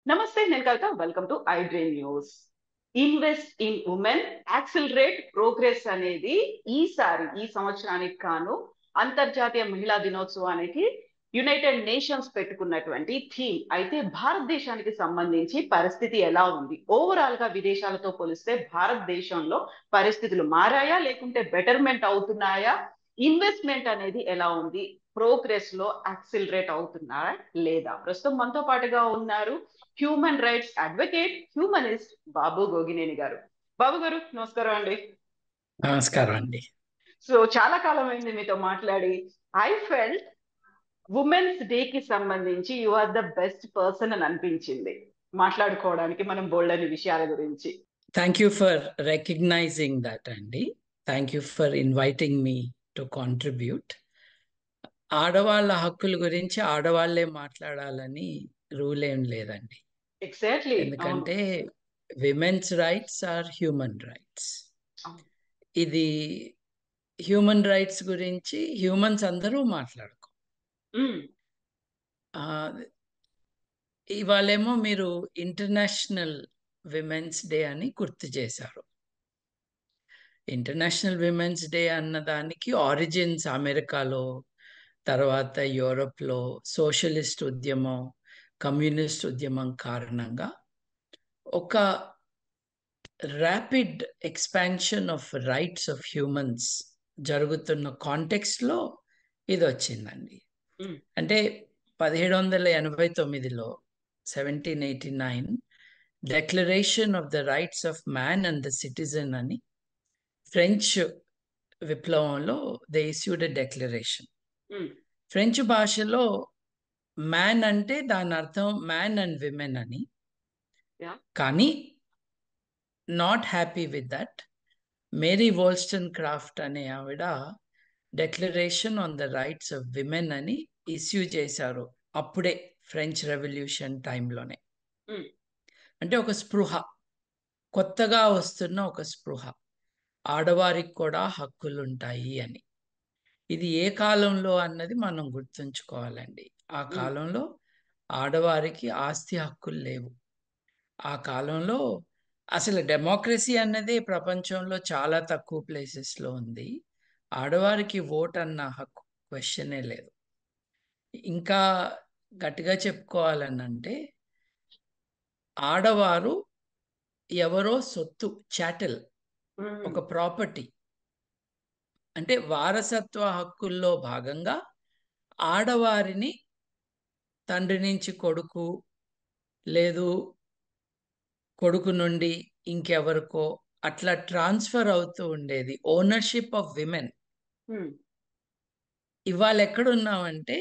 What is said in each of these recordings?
నమస్తే, నేను Kavitha. Welcome to I Dream News. Invest in women, accelerate progress అనేది ఈ సంవత్సరానికి కాను అంతర్జాతీయ మహిళా దినోత్సవానికి యునైటెడ్ నేషన్స్ పెట్టుకున్నటువంటి థీమ్. అయితే భారతదేశానికి సంబంధించి పరిస్థితి ఎలా ఉంది? ఓవరాల్ గా విదేశాలతో పోలిస్తే భారతదేశంలో పరిస్థితులు మారాయా, లేకుంటే బెటర్మెంట్ అవుతున్నాయా? ఇన్వెస్ట్మెంట్ అనేది ఎలా ఉంది? ప్రోగ్రెస్ లో యాక్సిలరేట్ అవుతున్నారా లేదా? ప్రస్తుతం మనతో పాటుగా ఉన్నారు హ్యూమన్ రైట్స్ అడ్వకేట్, హ్యూమనిస్ట్ బాబు గోగినేని గారు. బాబు గారు, నమస్కారం అండి. నమస్కారం అండి. సో చాలా కాలం అయింది మీతో మాట్లాడి. ఐ ఫెల్ట్ ఉమెన్స్ డే కి సంబంధించి you are the best person అని అనిపించింది మాట్లాడుకోవడానికి మనం బోల్డ్ విషయాల గురించి. Thank you for recognizing that అండి. Thank you for inviting me to contribute. ఆడవాళ్ళ హక్కుల గురించి ఆడవాళ్లే మాట్లాడాలని రూల్ ఏం లేదండి. ఎగ్జాక్ట్లీ. ఎందుకంటే women's rights are human rights. ఇది హ్యూమన్ రైట్స్ గురించి హ్యూమన్స్ అందరూ మాట్లాడుకో. ఇవాళేమో మీరు ఇంటర్నేషనల్ విమెన్స్ డే అని గుర్తు చేశారు. ఇంటర్నేషనల్ విమెన్స్ డే అన్నదానికి ఆరిజిన్స్ అమెరికాలో, తర్వాత యూరోప్లో సోషలిస్ట్ ఉద్యమం, కమ్యూనిస్ట్ ఉద్యమం కారణంగా ఒక rapid expansion of rights of humans జరుగుతున్న కాంటెక్స్ట్లో ఇది వచ్చిందండి. అంటే 1789లో 1789 declaration of the rights of man and the citizen అని ఫ్రెంచ్ విప్లవంలో they issued a declaration. French భాషలో మ్యాన్ అంటే దాని అర్థం మ్యాన్ అండ్ విమెన్ అని. కానీ not happy with that, Mary Wollstonecraft అనే ఆవిడ declaration on the rights of women అని ఇష్యూ చేశారు అప్పుడే, ఫ్రెంచ్ రెవల్యూషన్ టైంలోనే. అంటే ఒక స్పృహ, కొత్తగా వస్తున్న ఒక స్పృహ, ఆడవారికి కూడా హక్కులుంటాయి అని. ఇది ఏ కాలంలో అన్నది మనం గుర్తుంచుకోవాలండి. ఆ కాలంలో ఆడవారికి ఆస్తి హక్కులు లేవు. ఆ కాలంలో అసలు డెమోక్రసీ అన్నదే ప్రపంచంలో చాలా తక్కువ ప్లేసెస్లో ఉంది. ఆడవారికి ఓట్ అన్న హక్కు క్వశ్చనే లేదు. ఇంకా గట్టిగా చెప్పుకోవాలనంటే ఆడవారు ఎవరో సొత్తు, చాటల్, ఒక ప్రాపర్టీ. అంటే వారసత్వ హక్కుల్లో భాగంగా ఆడవారిని తండ్రి నుంచి కొడుకు, లేదు కొడుకు నుండి ఇంకెవరికో అట్లా ట్రాన్స్ఫర్ అవుతూ ఉండేది ఓనర్షిప్ ఆఫ్ విమెన్. ఇవాళ ఎక్కడున్నామంటే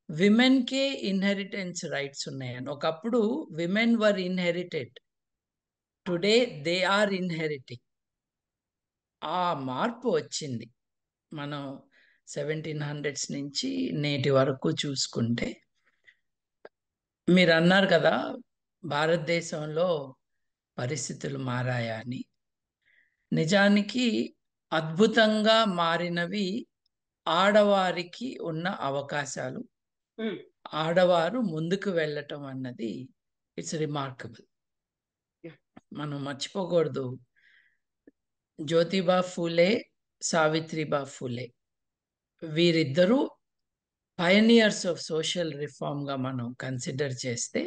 విమెన్కే ఇన్హెరిటెన్స్ రైట్స్ ఉన్నాయని. ఒకప్పుడు women were inherited, today they are inheriting. ఆ మార్పు వచ్చింది. మనం 1700s నుంచి నేటి వరకు చూసుకుంటే. మీరు అన్నారు కదా భారతదేశంలో పరిస్థితులు మారాయా అని. నిజానికి అద్భుతంగా మారినవి ఆడవారికి ఉన్న అవకాశాలు, ఆడవారు ముందుకు వెళ్ళటం అన్నది ఇట్స్ రిమార్కబుల్. మనం మర్చిపోకూడదు, జ్యోతిబా ఫూలే, సావిత్రిబా ఫూలే వీరిద్దరూ పయనియర్స్ ఆఫ్ సోషల్ రిఫార్మ్గా మనం కన్సిడర్ చేస్తే,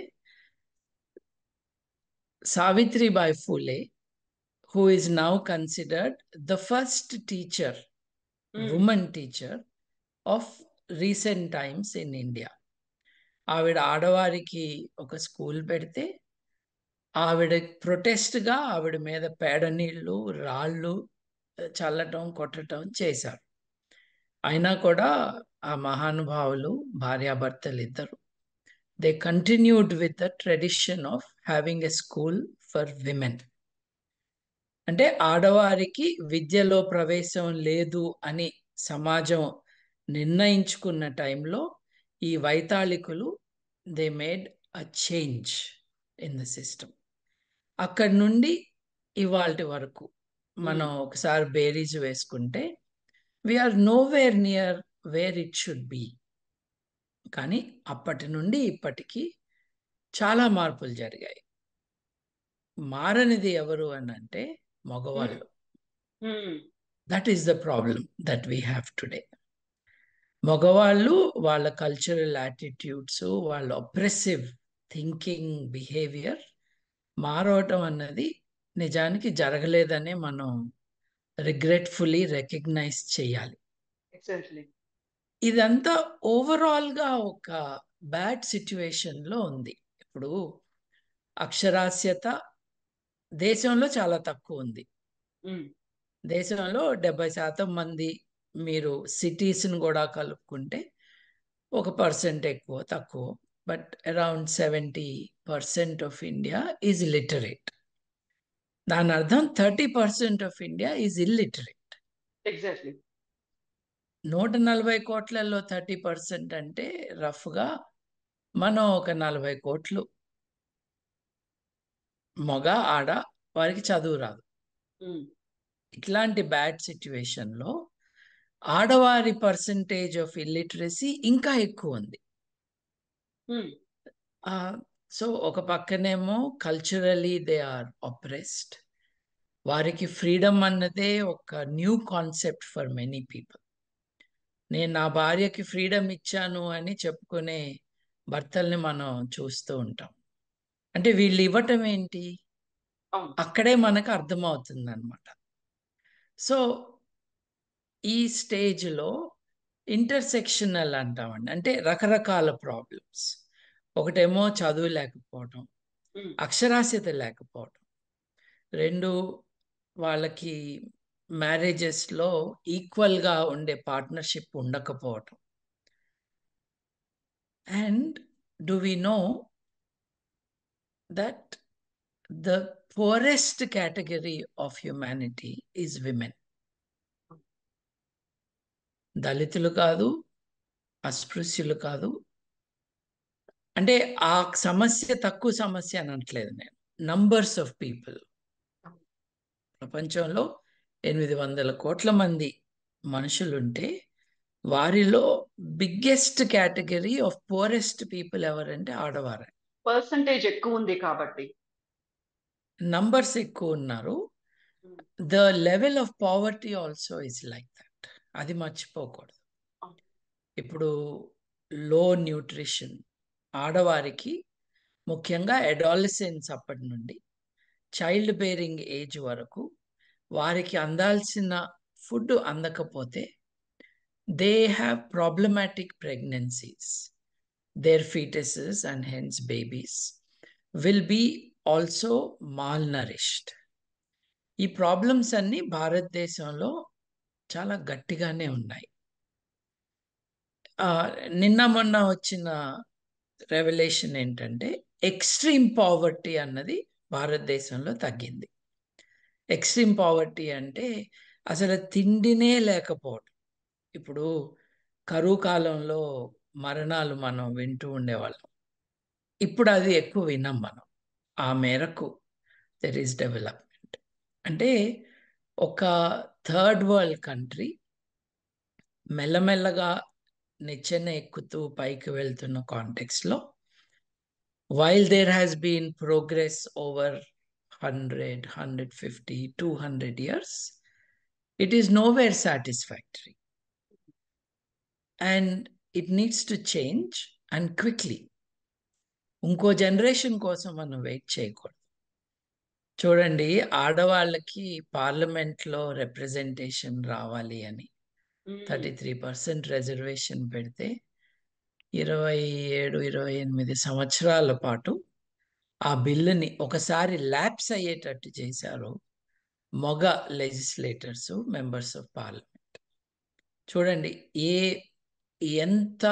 Savitribai Phule, who is now considered the first teacher, woman teacher of recent times in India. ఆవిడ ఆడవారికి ఒక స్కూల్ పెడితే ఆవిడ ప్రొటెస్ట్గా ఆవిడ మీద పేడ నీళ్ళు, రాళ్ళు చల్లటం, కొట్టడం చేశారు. అయినా కూడా ఆ మహానుభావులు, భార్యాభర్తలు ఇద్దరు, they continued with the tradition of having a school for women. అంటే ఆడవారికి విద్యలో ప్రవేశం లేదు అని సమాజం నిర్ణయించుకున్న టైంలో ఈ వైతాళికులు they made a change in the system. అక్కడి నుండి ఇవాల్టి వరకు మనం ఒకసారి బేరీజ్ వేసుకుంటే we are nowhere near where it should be. కానీ అప్పటి నుండి ఇప్పటికీ చాలా మార్పులు జరిగాయి. మారనిది ఎవరు అని అంటే మగవాళ్ళు. That is the problem that we have today. మగవాళ్ళు వాళ్ళ కల్చరల్ యాటిట్యూడ్స్, వాళ్ళ అప్రెసివ్ థింకింగ్, బిహేవియర్ మారవటం అన్నది నిజానికి జరగలేదనే మనం రిగ్రెట్ఫుల్లీ రికగ్నైజ్ చేయాలి. ఎగ్జాక్ట్లీ. ఇదంతా ఓవరాల్గా ఒక బ్యాడ్ సిచ్యువేషన్లో ఉంది. ఇప్పుడు అక్షరాస్యత దేశంలో చాలా తక్కువ ఉంది. దేశంలో 70% మంది, మీరు సిటీస్ని కూడా కలుపుకుంటే 1% ఎక్కువ తక్కువ, but around 70% of India is literate. దాని అర్థం 30% of India is illiterate. Exactly. 140 కోట్లలో 30% అంటే రఫ్గా మనం ఒక 40 కోట్లు మగ ఆడ వారికి చదువు రాదు. ఇట్లాంటి బ్యాడ్ సిచ్యువేషన్లో ఆడవారి పర్సంటేజ్ ఆఫ్ ఇల్లిటరసీ ఇంకా ఎక్కువ ఉంది. సో ఒక పక్కనేమో కల్చరలీ దే ఆర్ అప్రెస్డ్. వారికి ఫ్రీడమ్ అన్నదే ఒక new concept for many people. నేను నా భార్యకి ఫ్రీడమ్ ఇచ్చాను అని చెప్పుకునే భర్తల్ని మనం చూస్తూ ఉంటాం. అంటే వీళ్ళు ఇవ్వటం ఏంటి, అక్కడే మనకు అర్థమవుతుంది అనమాట. సో ఈ స్టేజ్లో ఇంటర్సెక్షనల్ అంటామండి, అంటే రకరకాల ప్రాబ్లమ్స్. ఒకటేమో చదువు లేకపోవటం, అక్షరాస్యత లేకపోవటం. రెండు, వాళ్ళకి మ్యారేజెస్లో ఈక్వల్గా ఉండే పార్ట్నర్షిప్ ఉండకపోవటం. And do we know that the poorest category of humanity is women. దళితులు కాదు, అస్పృశ్యులు కాదు. అంటే ఆ సమస్య తక్కువ సమస్య అనట్లేదు నేను. నంబర్స్ ఆఫ్ పీపుల్, ప్రపంచంలో 800 కోట్ల మంది మనుషులుంటే వారిలో biggest category of forest people ఎవరంటే ఆడవారు. పర్సంటేజ్ ఎక్కువ ఉంది కాబట్టి, నంబర్స్ ఎక్కువ ఉన్నారు. The level of poverty also is like that. అది మర్చిపోకూడదు. ఇప్పుడు లో న్యూట్రిషన్, ఆడవారికి ముఖ్యంగా అడాలసెన్స్ అప్పటి నుండి చైల్డ్ బేరింగ్ ఏజ్ వరకు వారికి అందాల్సిన ఫుడ్ అందకపోతే they have problematic pregnancies. Their foetuses and hence babies will be also malnourished. ఈ ప్రాబ్లమ్స్ అన్నీ భారతదేశంలో చాలా గట్టిగానే ఉన్నాయి. నిన్న మొన్న వచ్చిన రెవల్యూషన్ ఏంటంటే ఎక్స్ట్రీమ్ పావర్టీ అన్నది భారతదేశంలో తగ్గింది. ఎక్స్ట్రీమ్ పావర్టీ అంటే అసలు తిండినే లేకపోవడం. ఇప్పుడు కరువు కాలంలో మరణాలు మనం వింటూ ఉండేవాళ్ళం, ఇప్పుడు అది ఎక్కువ విన్నాం మనం. ఆ మేరకు దెర్ ఈస్ డెవలప్మెంట్. అంటే ఒక థర్డ్ వరల్డ్ కంట్రీ మెల్లమెల్లగా నిచ్చెన ఎక్కుతూ పైకి వెళ్తున్న కాంటెక్స్లో, while there has been progress over 100, 150, 200 years, it is nowhere satisfactory. And it needs to change and quickly. ఇంకో జనరేషన్ కోసం మనం వెయిట్ చేయకూడదు. చూడండి, ఆడవాళ్ళకి పార్లమెంట్లో రిప్రజెంటేషన్ రావాలి అని 33% రిజర్వేషన్ పెడితే 27-28 సంవత్సరాల పాటు ఆ బిల్లుని ఒకసారి ల్యాప్స్ అయ్యేటట్టు చేశారు మగ లెజిస్లేటర్స్, మెంబర్స్ ఆఫ్ పార్లమెంట్. చూడండి ఎంత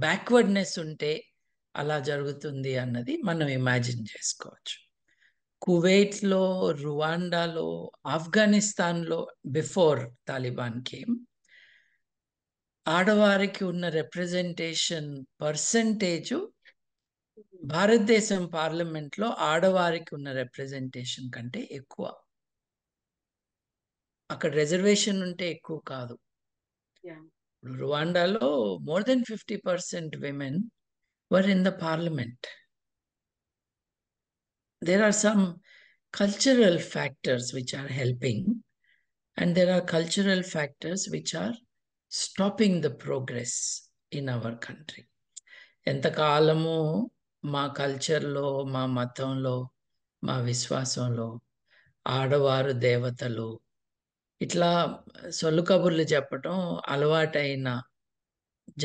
బ్యాక్వర్డ్నెస్ ఉంటే అలా జరుగుతుంది అన్నది మనం ఇమాజిన్ చేసుకోవచ్చు. కువైట్లో, రువాండాలో, ఆఫ్ఘనిస్తాన్లో బిఫోర్ తాలిబాన్ కేమ్, ఆడవారికి ఉన్న రిప్రజెంటేషన్ పర్సంటేజు భారతదేశం పార్లమెంట్లో ఆడవారికి ఉన్న రిప్రజెంటేషన్ కంటే ఎక్కువ. అక్కడ రిజర్వేషన్ ఉంటే ఎక్కువ కాదు. రువాండాలో more than 50% women were in the parliament. There are some cultural factors which are helping, and there are cultural factors which are stopping the progress in our country. ఎంతకాలము మా కల్చర్లో, మా మతంలో, మా విశ్వాసంలో ఆడవారు దేవతలు ఇట్లా సొల్లు కబుర్లు చెప్పటం అలవాటైన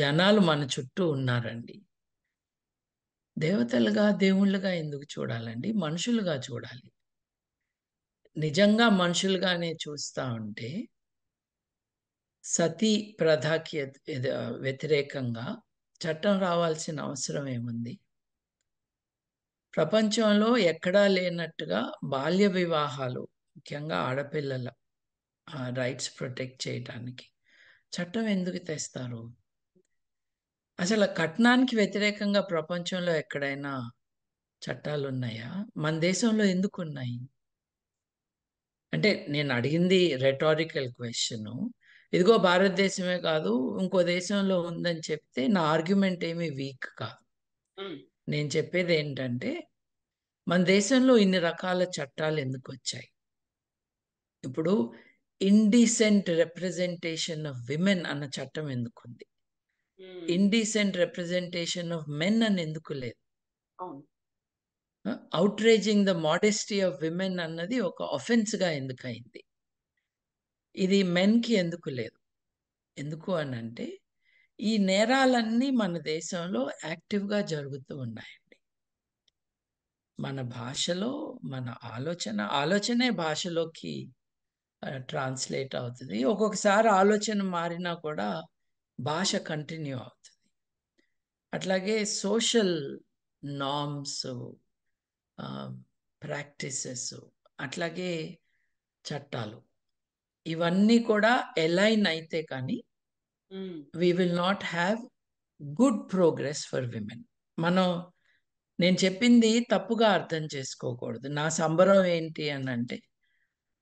జనాలు మన చుట్టూ ఉన్నారండి. దేవతలుగా, దేవుళ్ళుగా ఎందుకు చూడాలండి? మనుషులుగా చూడాలి. నిజంగా మనుషులుగానే చూస్తా ఉంటే సతీ ప్రథాకి వ్యతిరేకంగా చట్టం రావాల్సిన అవసరం ఏముంది? ప్రపంచంలో ఎక్కడా లేనట్టుగా బాల్య వివాహాలు, ముఖ్యంగా ఆడపిల్లల రైట్స్ ప్రొటెక్ట్ చేయటానికి చట్టం ఎందుకు తెస్తారు? అసలు కట్నానికి వ్యతిరేకంగా ప్రపంచంలో ఎక్కడైనా చట్టాలు ఉన్నాయా? మన దేశంలో ఎందుకు ఉన్నాయి? అంటే నేను అడిగింది రెటారికల్ క్వశ్చన్. ఇదిగో భారతదేశమే కాదు ఇంకో దేశంలో ఉందని చెప్తే నా ఆర్గ్యుమెంట్ ఏమీ వీక్ కాదు. నేను చెప్పేది ఏంటంటే మన దేశంలో ఇన్ని రకాల చట్టాలు ఎందుకు వచ్చాయి? ఇప్పుడు ఇండీసెంట్ రిప్రజెంటేషన్ ఆఫ్ విమెన్ అన్న చట్టం ఎందుకుంది? ఇండీసెంట్ రిప్రజెంటేషన్ ఆఫ్ మెన్ అని ఎందుకు లేదు? Outraging the modesty of women అన్నది ఒక ఒఫెన్స్గా ఎందుకయింది? ఇది మెన్కి ఎందుకు లేదు? ఎందుకు అని అంటే ఈ నేరాలన్నీ మన దేశంలో యాక్టివ్గా జరుగుతూ ఉన్నాయండి. మన భాషలో మన ఆలోచనే భాషలోకి ట్రాన్స్లేట్ అవుతుంది. ఒక్కొక్కసారి ఆలోచన మారినా కూడా భాష కంటిన్యూ అవుతుంది. అట్లాగే సోషల్ నార్మ్స్, ప్రాక్టీసెస్, అట్లాగే చట్టాలు ఇవన్నీ కూడా ఎలైన్ అయితే కానీ we will not have good progress for women. నేను చెప్పింది తప్పుగా అర్థం చేసుకోకూడదు. నా సంబరం ఏంటి అని అంటే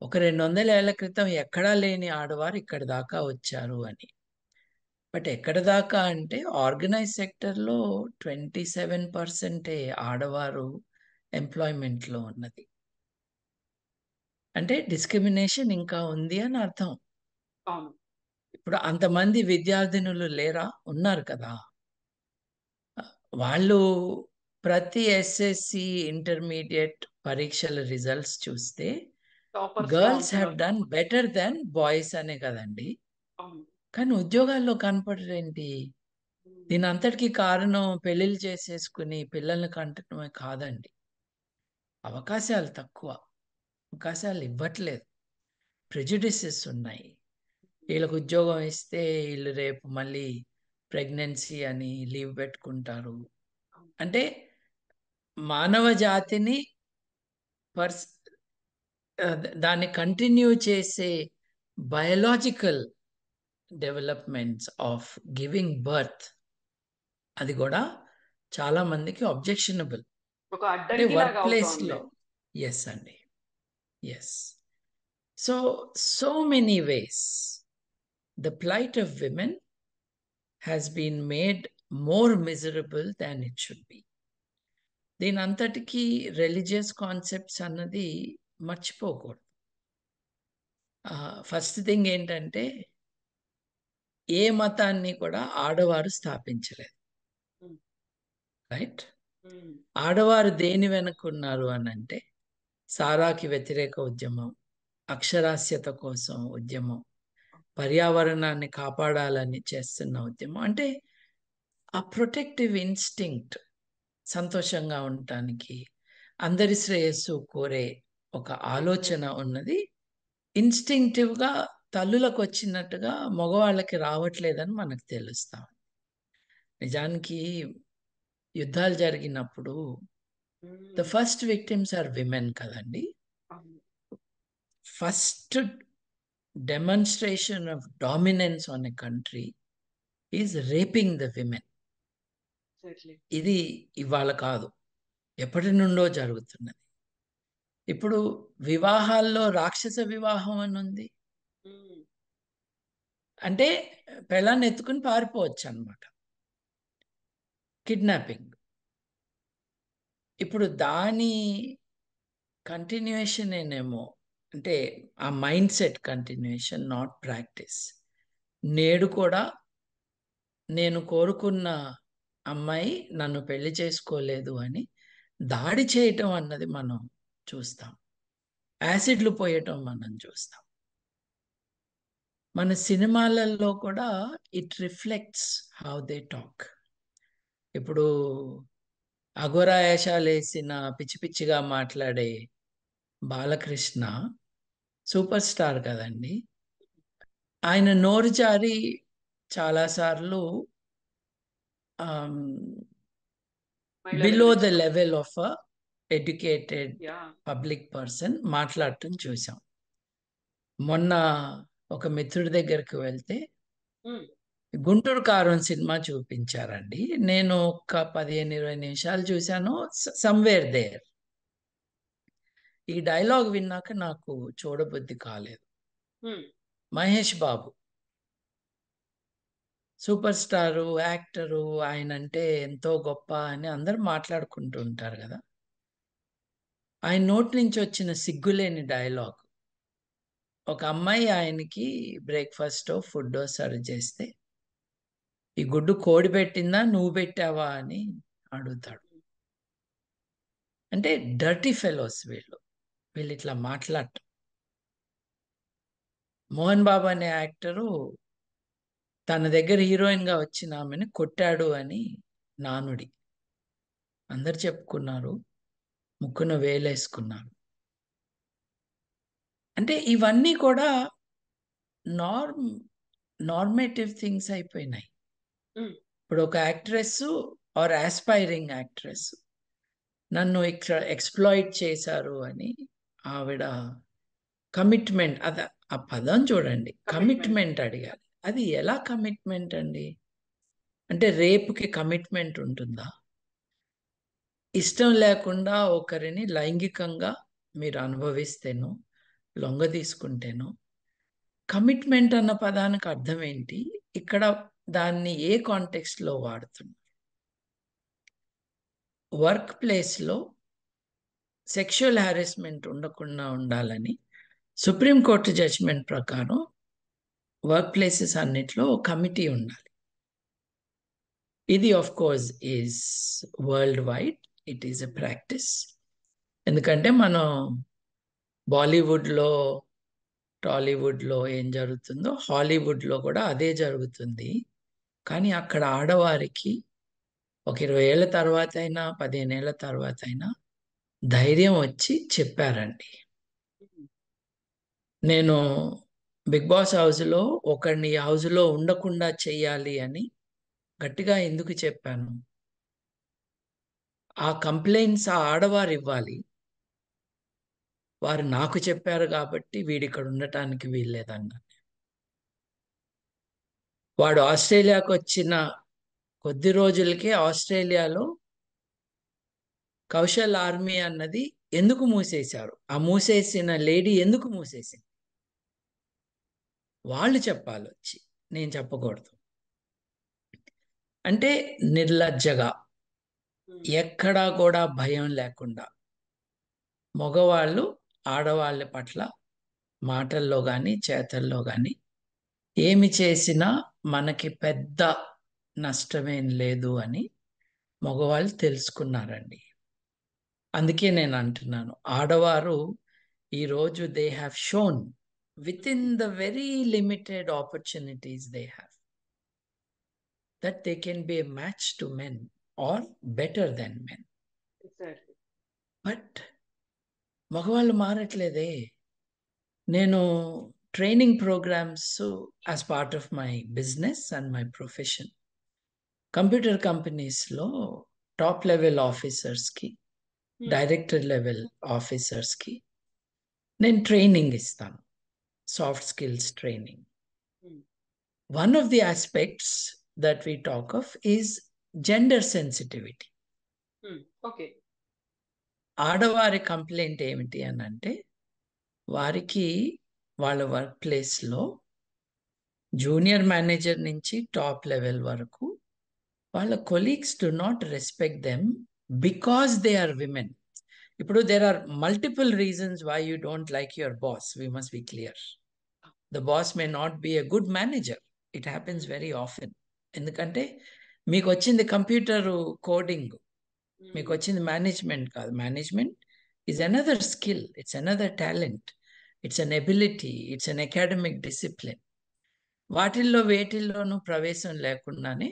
ఒక 200 ఏళ్ల క్రితం ఎక్కడా లేని ఆడవారు ఇక్కడి దాకా వచ్చారు అని. బట్ ఎక్కడి దాకా అంటే ఆర్గనైజ్ సెక్టర్లో 27% ఆడవారు ఎంప్లాయ్మెంట్లో ఉన్నది. అంటే డిస్క్రిమినేషన్ ఇంకా ఉంది అని అర్థం. ఇప్పుడు అంతమంది విద్యార్థినులు లేరా? ఉన్నారు కదా. వాళ్ళు ప్రతి ఎస్ఎస్సి ఇంటర్మీడియట్ పరీక్షల రిజల్ట్స్ చూస్తే girls have done better than boys అనే కదండి. కానీ ఉద్యోగాల్లో కనపడరేంటి? దీని అంతటికీ కారణం పెళ్ళిళ్ళు చేసేసుకుని పిల్లల్ని కంటడమే కాదండి. అవకాశాలు తక్కువ, అవకాశాలు ఇవ్వట్లేదు, ప్రెజుడిసెస్ ఉన్నాయి. వీళ్ళకు ఉద్యోగం ఇస్తే వీళ్ళు రేపు మళ్ళీ ప్రెగ్నెన్సీ అని లీవ్ పెట్టుకుంటారు. అంటే మానవ జాతిని దాన్ని కంటిన్యూ చేసే biological developments of giving birth అది కూడా చాలా మందికి అబ్జెక్షనబుల్. అంటే వర్క్ ప్లేస్లో ఎస్ అండి, yes. So many ways the plight of women has been made more miserable than it should be. దీని అంతటికీ రిలీజియస్ కాన్సెప్ట్స్ అన్నది మర్చిపోకూడదు. ఫస్ట్ థింగ్ ఏంటంటే ఏ మతాన్ని కూడా ఆడవారు స్థాపించలేదు, రైట్? ఆడవారు దేని వెనుకున్నారు అని అంటే సారాకి వ్యతిరేక ఉద్యమం, అక్షరాస్యత కోసం ఉద్యమం, పర్యావరణాన్ని కాపాడాలని చేస్తున్న ఉద్యమం. అంటే ఆ ప్రొటెక్టివ్ ఇన్స్టింక్ట్, సంతోషంగా ఉండటానికి, అందరి శ్రేయస్సు కోరే ఒక ఆలోచన ఉన్నది ఇన్స్టింక్టివ్గా తల్లులకు వచ్చినట్టుగా మగవాళ్ళకి రావట్లేదని మనకు తెలుస్తాం. నిజానికి యుద్ధాలు జరిగినప్పుడు the first victims are women కదండి. First demonstration of dominance on a country is raping the women. ఇది ఇవాళ కాదు, ఎప్పటి నుండో జరుగుతున్నది. ఇప్పుడు వివాహాల్లో రాక్షస వివాహం అని ఉంది. అంటే పెళ్ళాన్ని ఎత్తుకుని పారిపోవచ్చు అనమాట. కిడ్నాపింగ్. ఇప్పుడు దాని కంటిన్యూషన్ ఏనేమో, అంటే ఆ mind set continuation, not practice. నేడు కూడా నేను కోరుకున్న అమ్మాయి నన్ను పెళ్లి చేసుకోలేదు అని దాడి చేయటం అన్నది మనం చూస్తాం. యాసిడ్లు పోయటం మనం చూస్తాం. మన సినిమాలలో కూడా it reflects how they talk. ఇప్పుడు అఘోరాయేషాలేసిన పిచ్చి పిచ్చిగా మాట్లాడే బాలకృష్ణ సూపర్ స్టార్ కదండి. ఆయన నోరు జారి చాలాసార్లు below the level of educated public person మాట్లాడటం చూసాం. మొన్న ఒక మిత్రుడి దగ్గరికి వెళ్తే గుంటూరు కారం సినిమా చూపించారండి. నేను ఒక 15-20 నిమిషాలు చూశాను. సమ్వేర్ దేర్ ఈ డైలాగ్ విన్నాక నాకు చూడబుద్ధి కాలేదు. Mahesh Babu super star, actor, ఆయన అంటే ఎంతో గొప్ప అని అందరూ మాట్లాడుకుంటూ ఉంటారు కదా. ఆయన నోటి నుంచి వచ్చిన సిగ్గులేని డైలాగ్. ఒక అమ్మాయి ఆయనకి బ్రేక్ఫాస్ట్ ఫుడ్ సర్వ్ చేస్తే, ఈ గుడ్డు కోడి పెట్టిందా నువ్వు పెట్టావా అని అడుగుతాడు. అంటే డర్టీ ఫెలోస్ వీళ్ళు ఇట్లా మాట్లాడటం. మోహన్ బాబు అనే యాక్టరు తన దగ్గర హీరోయిన్ గా వచ్చిన ఆమెను కొట్టాడు అని నానుడి. అందరు చెప్పుకున్నారు, ముక్కున వేలేసుకున్నారు. అంటే ఇవన్నీ కూడా నార్మేటివ్ థింగ్స్ అయిపోయినాయి. ఇప్పుడు ఒక యాక్ట్రెస్ ఆర్ ఆస్పైరింగ్ యాక్ట్రెస్ నన్ను ఎక్స్ప్లాయిట్ చేశారు అని ఆవిడ కమిట్మెంట్, ఆ పదం చూడండి, కమిట్మెంట్ అడిగాలి. అది ఎలా కమిట్మెంట్ అండి? అంటే రేపుకి కమిట్మెంట్ ఉంటుందా? ఇష్టం లేకుండా ఒకరిని లైంగికంగా మీరు అనుభవిస్తేనో లొంగ తీసుకుంటేనో కమిట్మెంట్ అన్న పదానికి అర్థం ఏంటి? ఇక్కడ దాన్ని ఏ కాంటెక్స్ట్లో వాడుతున్నారు? వర్క్ ప్లేస్లో సెక్షువల్ హారెస్మెంట్ ఉండకుండా ఉండాలని సుప్రీంకోర్టు జడ్జిమెంట్ ప్రకారం వర్క్ ప్లేసెస్ అన్నిట్లో కమిటీ ఉండాలి. ఇది of course is world wide, it is a practice. ఎందుకంటే మనం బాలీవుడ్లో, టాలీవుడ్లో ఏం జరుగుతుందో హాలీవుడ్లో కూడా అదే జరుగుతుంది. కానీ అక్కడ ఆడవారికి ఒక 20 ఏళ్ళ తర్వాత అయినా 15 ఏళ్ళ తర్వాత అయినా ధైర్యం వచ్చి చెప్పారండి. నేను బిగ్ బాస్ హౌస్లో ఒకరిని హౌస్లో ఉండకుండా చెయ్యాలి అని గట్టిగా ఎందుకు చెప్పాను? ఆ కంప్లైంట్స్ ఆ ఆడవారు ఇవ్వాలి. వారు నాకు చెప్పారు కాబట్టి వీడిక్కడ ఉండటానికి వీల్లేదన్నా. వాడు ఆస్ట్రేలియాకు వచ్చిన కొద్ది రోజులకే ఆస్ట్రేలియాలో కౌశల్ ఆర్మీ అన్నది ఎందుకు మూసేశారు? ఆ మూసేసిన లేడీ ఎందుకు మూసేసింది? వాళ్ళు చెప్పాలి వచ్చి, నేను చెప్పకూడదు. అంటే నిర్లజ్జగా, ఎక్కడా కూడా భయం లేకుండా మగవాళ్ళు ఆడవాళ్ళ పట్ల మాటల్లో కానీ చేతల్లో కానీ ఏమి చేసినా మనకి పెద్ద నష్టమేం లేదు అని మగవాళ్ళు తెలుసుకున్నారండి. అందుకే నేను అంటున్నాను, ఆడవారు ఈరోజు they have shown with in the very limited opportunities they have that they can be a match to men or better than men. Exactly. But మగవాళ్ళు మారట్లేదే. నేను training programs as part of my business and my profession computer కంపెనీస్లో top level ఆఫీసర్స్కి, director level ఆఫీసర్స్కి నేను training ఇస్తాను, soft skills training. One of the aspects that we talk of is gender sensitivity. Okay. ఆడవారి complaint ఏమిటి అని అంటే, వారికి వాళ్ళ వర్క్ ప్లేస్లో జూనియర్ మేనేజర్ నుంచి టాప్ లెవెల్ వరకు వాళ్ళ colleagues do not respect them because they are women. ఇప్పుడు there are multiple reasons why you don't like your boss. We must be clear. The boss may not be a good manager. It happens very often. ఎందుకంటే మీకు వచ్చింది computer coding, మీకు వచ్చింది management కాదు. Management is another skill, it's another talent, it's an ability, it's an academic discipline. వాటిల్లో వేటిల్లోనూ ప్రవేశం లేకుండానే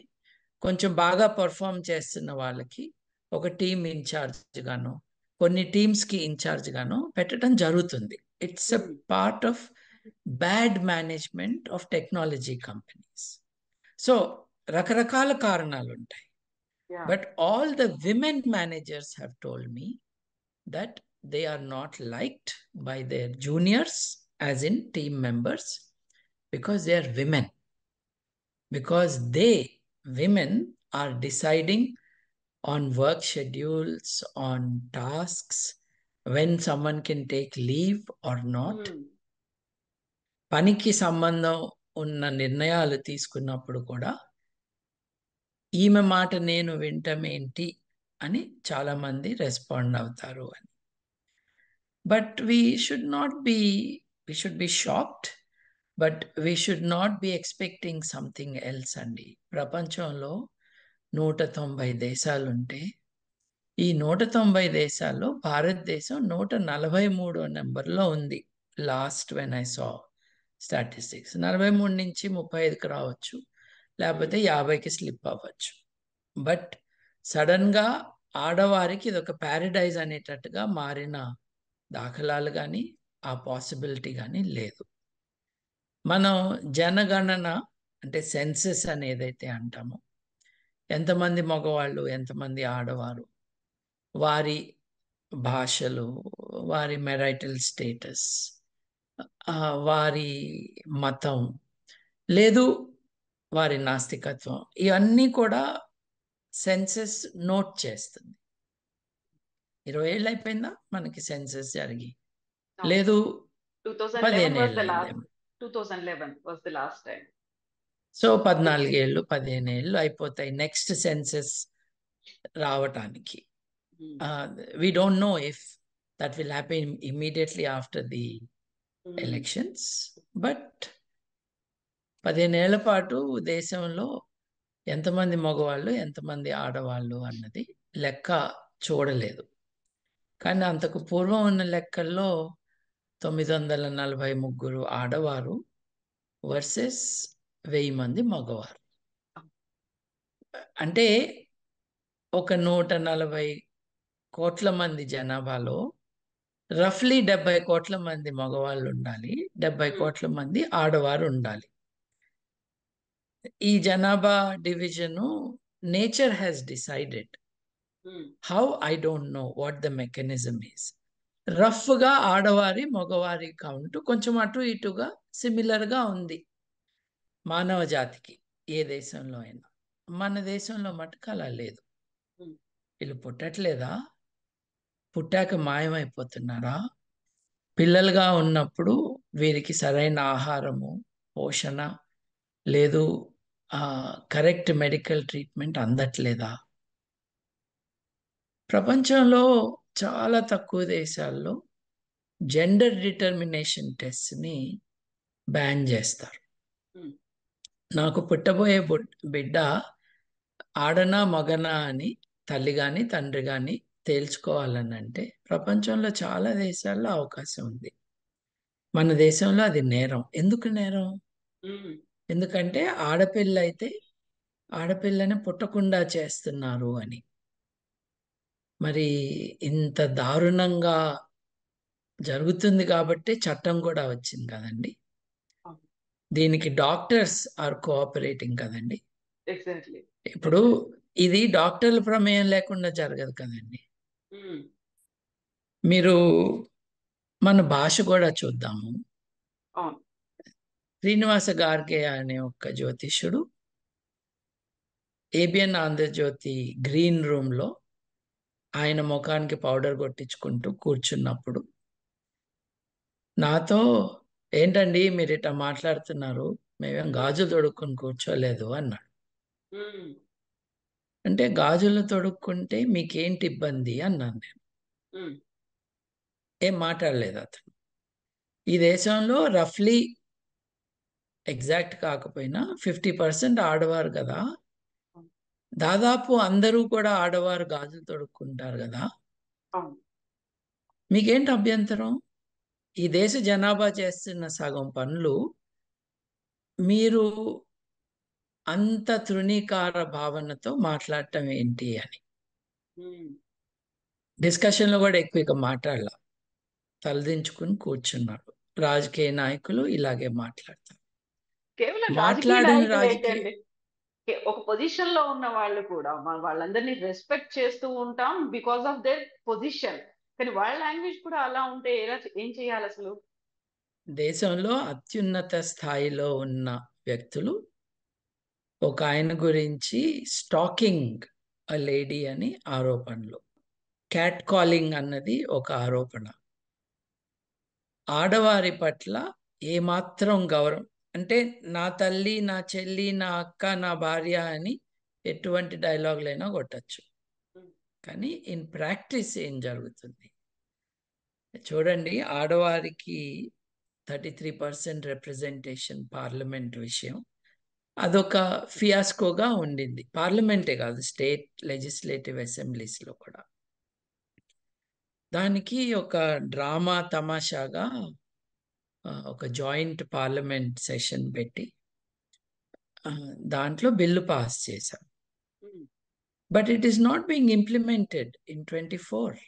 కొంచెం బాగా పర్ఫామ్ చేస్తున్న వాళ్ళకి ఒక టీమ్ ఇన్ఛార్జ్ గాను, కొన్ని టీమ్స్కి ఇన్ఛార్జ్ గాను పెట్టడం జరుగుతుంది. It's a part of bad management of technology companies. So రకరకాల కారణాలు ఉంటాయి. But all the women managers have told me that they are not liked by their juniors, as in team members, because they are women. Because they, women, are deciding on work schedules, on tasks, when someone can take leave or not. పనికి సంబంధం ఉన్న నిర్ణయాలు తీసుకున్నప్పుడు కూడా ఈమె మాట నేను వింటమేంటి అని చాలా మంది రెస్పాండ్ అవుతారు అని. But we should be shocked, but we should not be expecting something else అండి. ప్రపంచంలో 190 దేశాలుంటే ఈ 190 దేశాల్లో భారతదేశం 143 నెంబర్లో ఉంది. Last when I saw statistics 43 నుంచి 35కి రావచ్చు, లేకపోతే 50కి స్లిప్ అవ్వచ్చు. బట్ సడన్గా ఆడవారికి ఇది ఒక ప్యారడైజ్ అనేటట్టుగా మారిన దాఖలాలు కానీ ఆ పాసిబిలిటీ కానీ లేదు. మనం జనగణన అంటే సెన్సెస్ అని ఏదైతే అంటామో, ఎంతమంది మగవాళ్ళు ఎంతమంది ఆడవారు, వారి భాషలు, వారి మెరైటల్ స్టేటస్, వారి మతం లేదు వారి నాస్తికత్వం, ఇవన్నీ కూడా సెన్సెస్ నోట్ చేస్తుంది. 20 ఏళ్ళు అయిపోయిందా మనకి సెన్సెస్ జరిగి? లేదు, 2011 was the last. 15 2011 was the last time. So 14 ఏళ్ళు 15 ఏళ్ళు అయిపోతాయి నెక్స్ట్ సెన్సెస్ రావటానికి. We don't know if that will happen immediately after the elections, but 15 ఏళ్ల పాటు దేశంలో ఎంతమంది మగవాళ్ళు ఎంతమంది ఆడవాళ్ళు అన్నది లెక్క చూడలేదు. కానీ అంతకు పూర్వం ఉన్న లెక్కల్లో 943 ఆడవారు వర్సెస్ 1000 మంది మగవారు. అంటే ఒక 140 కోట్ల మంది జనాభాలో రఫ్లీ 70 కోట్ల మంది మగవాళ్ళు ఉండాలి, 70 కోట్ల మంది ఆడవారు ఉండాలి. ఈ జనాభా division nature has decided. How I don't know what the mechanism is. రఫ్గా ఆడవారి మగవారి కౌంట్ కొంచెం అటు ఇటుగా సిమిలర్గా ఉంది మానవ జాతికి, ఏ దేశంలో అయినా. మన దేశంలో మటుకు అలా లేదు. వీళ్ళు పుట్టట్లేదా? పుట్టాక మాయమైపోతున్నారా? పిల్లలుగా ఉన్నప్పుడు వీరికి సరైన ఆహారము, పోషణ లేదు, కరెక్ట్ మెడికల్ ట్రీట్మెంట్ అందట్లేదా? ప్రపంచంలో చాలా తక్కువ దేశాల్లో జెండర్ డిటర్మినేషన్ టెస్ట్ని బ్యాన్ చేస్తారు. నాకు పుట్టబోయే బిడ్డ ఆడనా మగనా అని తల్లి కానీ తండ్రి కానీ తేల్చుకోవాలని అంటే ప్రపంచంలో చాలా దేశాల్లో అవకాశం ఉంది. మన దేశంలో అది నేరం. ఎందుకు నేరం? ఎందుకంటే ఆడపిల్ల అయితే ఆడపిల్లని పుట్టకుండా చేస్తున్నారు అని. మరి ఇంత దారుణంగా జరుగుతుంది కాబట్టి చట్టం కూడా వచ్చింది కదండి. దీనికి డాక్టర్స్ ఆర్ కోఆపరేటింగ్ కదండి. ఇప్పుడు ఇది డాక్టర్ల ప్రమేయం లేకుండా జరగదు కదండి. మీరు మన భాష కూడా చూద్దాము. శ్రీనివాస గార్గే అనే ఒక జ్యోతిష్యుడు ఏబిఎన్ ఆంధ్రజ్యోతి గ్రీన్ రూమ్లో ఆయన ముఖానికి పౌడర్ కొట్టించుకుంటూ కూర్చున్నప్పుడు నాతో, ఏంటండి మీరు ఇట్లా మాట్లాడుతున్నారు, మేమేం గాజులు తొడుక్కొని కూర్చోలేదు అన్నాడు. ఉమ్, అంటే గాజులు తొడుక్కుంటే మీకేంటి ఇబ్బంది అన్నాను నేను. ఉమ్, ఏం మాట్లాడలేదు అతను. ఈ దేశంలో రఫ్లీ ఎగ్జాక్ట్ కాకపోయినా 50% ఆడవారు కదా, దాదాపు అందరూ కూడా ఆడవారు గాజులు తొడుక్కుంటారు కదా, అవును. మీకేంటి అభ్యంతరం? ఈ దేశ జనాభా చేస్తున్న సగం పనులు మీరు అంత తృణీకార భావనతో మాట్లాడటం ఏంటి అని. ఉమ్. డిస్కషన్లో కూడా ఎక్కువ ఇక మాట్లాడాల, తలదించుకుని కూర్చున్నాడు. రాజకీయ నాయకులు ఇలాగే మాట్లాడతారు. కేవలం రాజకీయ మాట్లాడిన నాయకులు రాజకీయ ఏంటండి, ఒక పొజిషన్ లో ఉన్న వాళ్ళు కూడా వాళ్ళందరినీ రెస్పెక్ట్ చేస్తూ ఉంటాం బికాస్ ఆఫ్ దేర్ పొజిషన్. కానీ వాళ్ళ లాంగ్వేజ్ కూడా అలా ఉంటే ఏం చేయాలి అసలు? దేశంలో అత్యున్నత స్థాయిలో ఉన్న వ్యక్తులు ఒక ఆయన గురించి స్టాకింగ్ అ లేడీ అని ఆరోపణలు, క్యాట్ కాలింగ్ అన్నది ఒక ఆరోపణ, ఆడవారి పట్ల ఏమాత్రం గౌరవం, అంటే నా తల్లి, నా చెల్లి, నా అక్క, నా భార్య అని ఎటువంటి డైలాగులైనా కొట్టచ్చు. కానీ ఇన్ ప్రాక్టీస్ ఏం జరుగుతుంది చూడండి. ఆడవారికి 33% రిప్రజెంటేషన్ పార్లమెంట్ విషయం అదొక ఫియాస్కోగా ఉండింది. పార్లమెంటే కాదు, స్టేట్ లెజిస్లేటివ్ అసెంబ్లీస్లో కూడా. దానికి ఒక డ్రామా తమాషాగా ఒక జాయింట్ పార్లమెంట్ సెషన్ పెట్టి దాంట్లో బిల్లు పాస్ చేశాం. Um, but it is not being implemented in 24.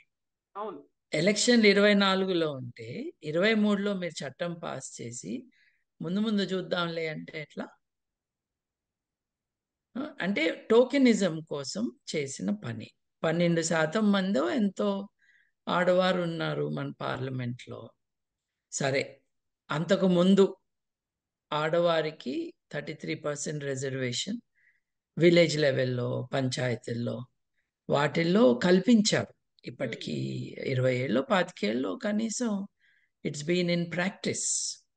అవును. ఎలక్షన్లు 24లో ఉంటే 23లో మీరు చట్టం పాస్ చేసి ముందు ముందు చూద్దాంలే అంటే ఎట్లా? అంటే టోకెనిజం కోసం చేసిన పని. 12% మందో ఎంతో ఆడవారు ఉన్నారు మన పార్లమెంట్లో. సరే, అంతకు ముందు ఆడవారికి 33% రిజర్వేషన్ విలేజ్ లెవెల్లో, పంచాయతీల్లో వాటిల్లో కల్పించారు. ఉమ్, ఇప్పటికీ 20 ఏళ్ళు, 25 ఏళ్ళు కనీసం it's been in practice.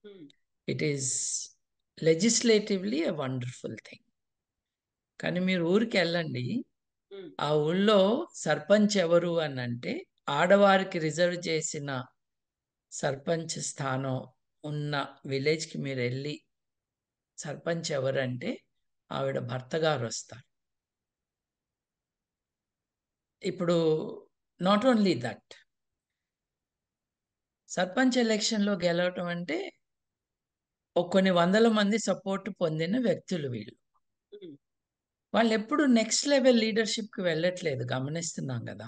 Um, it is legislatively a wonderful thing. కానీ మీరు ఊరికి వెళ్ళండి, ఉమ్, ఆ ఊళ్ళో సర్పంచ్ ఎవరు అని అంటే, ఆడవారికి రిజర్వ్ చేసిన సర్పంచ్ స్థానం ఉన్న విలేజ్కి మీరు వెళ్ళి సర్పంచ్ ఎవరంటే ఆవిడ భర్త గారు వస్తారు. ఇప్పుడు నాట్ ఓన్లీ దట్, సర్పంచ్ ఎలక్షన్లో గెలవటం అంటే కొన్ని వందల మంది సపోర్ట్ పొందిన వ్యక్తులు వీళ్ళు. ఉమ్, వాళ్ళు ఎప్పుడు నెక్స్ట్ లెవెల్ లీడర్షిప్కి వెళ్ళట్లేదు, గమనిస్తున్నాం కదా.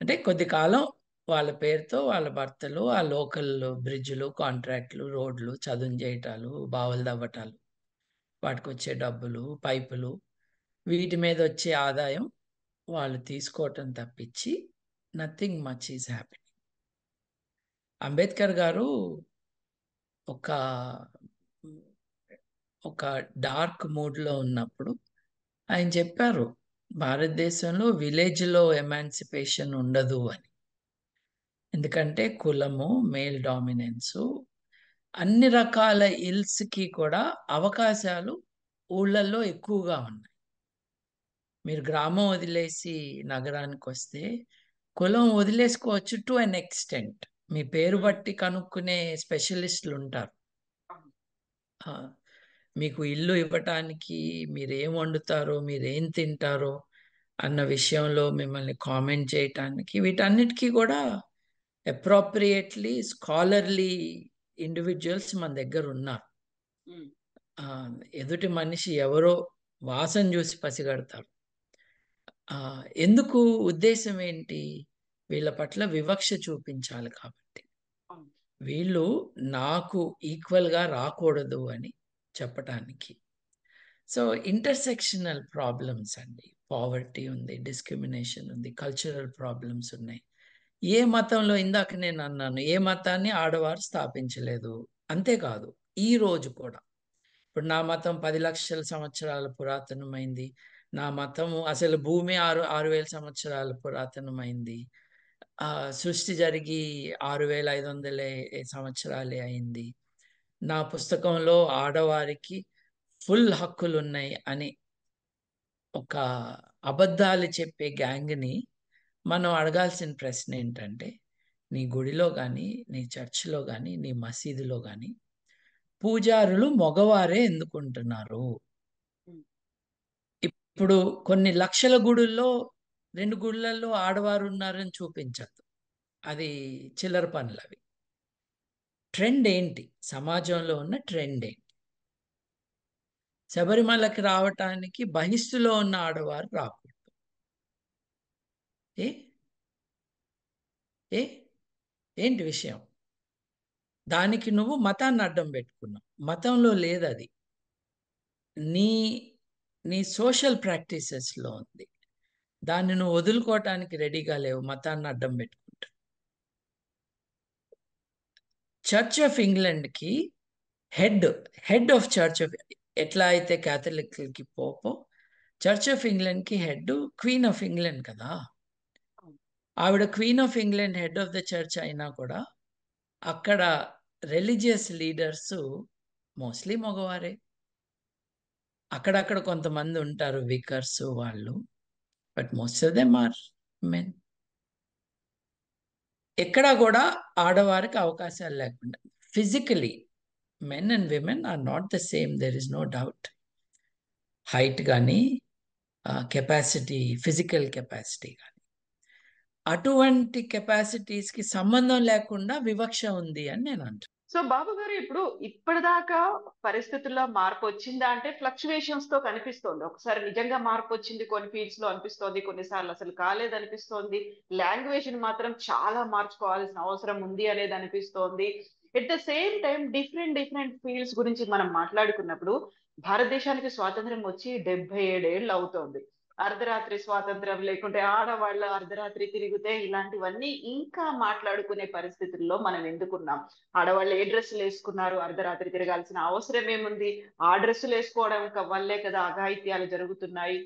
అంటే కొద్ది కాలం వాళ్ళ పేరుతో వాళ్ళ భర్తలు ఆ లోకల్ బ్రిడ్జ్లు, కాంట్రాక్ట్లు, రోడ్లు చదును చేయటాలు, బావులు తవ్వటాలు, వాటికి వచ్చే డబ్బులు, పైపులు, వీటి మీద వచ్చే ఆదాయం వాళ్ళు తీసుకోవటం తప్పించి nothing much is happening. Ambedkar గారు ఒక ఒక డార్క్ మూడ్లో ఉన్నప్పుడు ఆయన చెప్పారు, భారతదేశంలో విలేజ్లో ఎమాన్సిపేషన్ ఉండదు అని. ఎందుకంటే కులము, మేల్ డామినెన్సు, అన్ని రకాల ఇల్స్కి కూడా అవకాశాలు ఊళ్ళల్లో ఎక్కువగా ఉన్నాయి. మీరు గ్రామం వదిలేసి నగరానికి వస్తే కులం వదిలేసుకోవచ్చు టు అన్ ఎక్స్టెంట్. మీ పేరు ఉమ్, బట్టి కనుక్కునే స్పెషలిస్టులు ఉంటారు. అవును. ఆ, మీకు ఇల్లు ఇవ్వటానికి, మీరేం వండుతారో, మీరేం తింటారో అన్న విషయంలో మిమ్మల్ని కామెంట్ చేయటానికి, వీటన్నిటికీ కూడా అప్రోప్రియేట్లీ స్కాలర్లీ ఇండివిజువల్స్ మన దగ్గర ఉన్నారు. ఉమ్, ఆ, ఎదుటి మనిషి ఎవరో వాసన చూసి పసిగడతారు. ఆ, ఎందుకు? ఉద్దేశం ఏంటి? వీళ్ళ పట్ల వివక్ష చూపించాలి కాబట్టి. అవును. వీళ్ళు నాకు ఈక్వల్గా రాకూడదు అని చెప్పటానికి. సో ఇంటర్సెక్షనల్ ప్రాబ్లమ్స్ అండి. పావర్టీ ఉంది, డిస్క్రిమినేషన్ ఉంది, కల్చరల్ ప్రాబ్లమ్స్ ఉన్నాయి. ఏ మతంలో, ఇందాక నేను అన్నాను, ఏ మతాన్ని ఆడవారు స్థాపించలేదు. అంతేకాదు, ఈ రోజు కూడా ఇప్పుడు నా మతం 10 లక్షల సంవత్సరాల పురాతనమైంది. నా మతము అసలు భూమి 6,000 సంవత్సరాల పురాతనమైంది. సృష్టి జరిగి 6,500 సంవత్సరాలే అయింది. నా పుస్తకంలో ఆడవారికి ఫుల్ హక్కులు ఉన్నాయి అని ఒక అబద్ధాలు చెప్పే గ్యాంగ్ని మనం అడగాల్సిన ప్రశ్న ఏంటంటే, నీ గుడిలో కానీ, నీ చర్చిలో కానీ, నీ మసీదులో కానీ పూజారులు మగవారే ఎందుకుంటున్నారు? ఇప్పుడు కొన్ని లక్షల గుడుల్లో 2 గుళ్ళల్లో ఆడవారు ఉన్నారని చూపించద్దు. అది చిల్లర పనులు అవి. ట్రెండ్ ఏంటి? సమాజంలో ఉన్న ట్రెండ్ ఏంటి? శబరిమలకి రావటానికి బహిష్టులో ఉన్న ఆడవారు రాకూడదు. ఏ ఏ ఏంటి విషయం? దానికి నువ్వు మతాన్ని అడ్డం పెట్టుకున్నావు. మతంలో లేదు అది. నీ నీ సోషల్ ప్రాక్టీసెస్లో ఉంది. దాన్ని నువ్వు వదులుకోవటానికి రెడీగా లేవు, మతాన్ని అడ్డం పెట్టుకుంటా. చర్చ్ ఆఫ్ ఇంగ్లాండ్కి హెడ్ ఆఫ్ చర్చ్ ఆఫ్, ఎట్లా అయితే క్యాథలిక్లకి పోపో, చర్చ్ ఆఫ్ ఇంగ్లాండ్కి హెడ్ క్వీన్ ఆఫ్ ఇంగ్లాండ్ కదా. ఆవిడ queen of England head of the church అయినా కూడా అక్కడ రిలీజియస్ లీడర్స్ మోస్ట్లీ మగవారే. అక్కడక్కడ కొంతమంది ఉంటారు వికర్స్ వాళ్ళు, but most of them are men. ఎక్కడా కూడా ఆడవారికి అవకాశాలు లేకుండా. Physically men and women are not the same, there is no doubt. Height కానీ, కెపాసిటీ, ఫిజికల్ కెపాసిటీ కానీ, అటువంటి కెపాసిటీస్కి సంబంధం లేకుండా వివక్ష ఉంది అని నేను అంటాను. సో బాబు గారు, ఇప్పుడు ఇప్పటిదాకా పరిస్థితుల్లో మార్పు వచ్చిందా అంటే ఫ్లక్చువేషన్స్ తో కనిపిస్తోంది. ఒకసారి నిజంగా మార్పు వచ్చింది కొన్ని ఫీల్డ్స్ లో అనిపిస్తోంది, కొన్నిసార్లు అసలు కాలేదు అనిపిస్తోంది. లాంగ్వేజ్ ని మాత్రం చాలా మార్చుకోవాల్సిన అవసరం ఉంది అనేది అనిపిస్తోంది. At the same time different fields గురించి మనం మాట్లాడుకున్నప్పుడు భారతదేశానికి స్వాతంత్రం వచ్చి 77 ఏళ్ళు అవుతోంది. అర్ధరాత్రి స్వాతంత్రం లేకుంటే ఆడవాళ్ళ అర్ధరాత్రి తిరిగితే ఇలాంటివన్నీ ఇంకా మాట్లాడుకునే పరిస్థితుల్లో మనం ఎందుకున్నాం? ఆడవాళ్ళు ఏ డ్రెస్సులు వేసుకున్నారు, అర్ధరాత్రి తిరగాల్సిన అవసరం ఏముంది? ఆ డ్రెస్సులు వేసుకోవడం వల్లే కదా అఘాయిత్యాలు జరుగుతున్నాయి.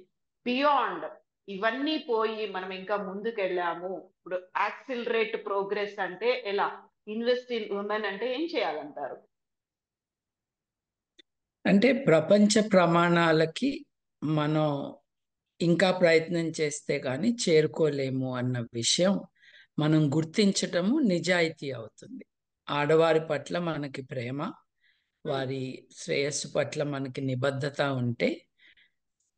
బియాండ్ ఇవన్నీ పోయి మనం ఇంకా ముందుకెళ్ళాము. ఇప్పుడు యాక్సిలరేట్ ప్రోగ్రెస్ అంటే ఎలా? ఇన్వెస్ట్ ఇన్ ఉమెన్ అంటే ఏం చేయాలంటారు? అంటే ప్రపంచ ప్రమాణాలకి మనం ఇంకా ప్రయత్నం చేస్తే కానీ చేరుకోలేము అన్న విషయం మనం గుర్తించటము నిజాయితీ అవుతుంది. ఆడవారి పట్ల మనకి ప్రేమ, వారి శ్రేయస్సు పట్ల మనకి నిబద్ధత ఉంటే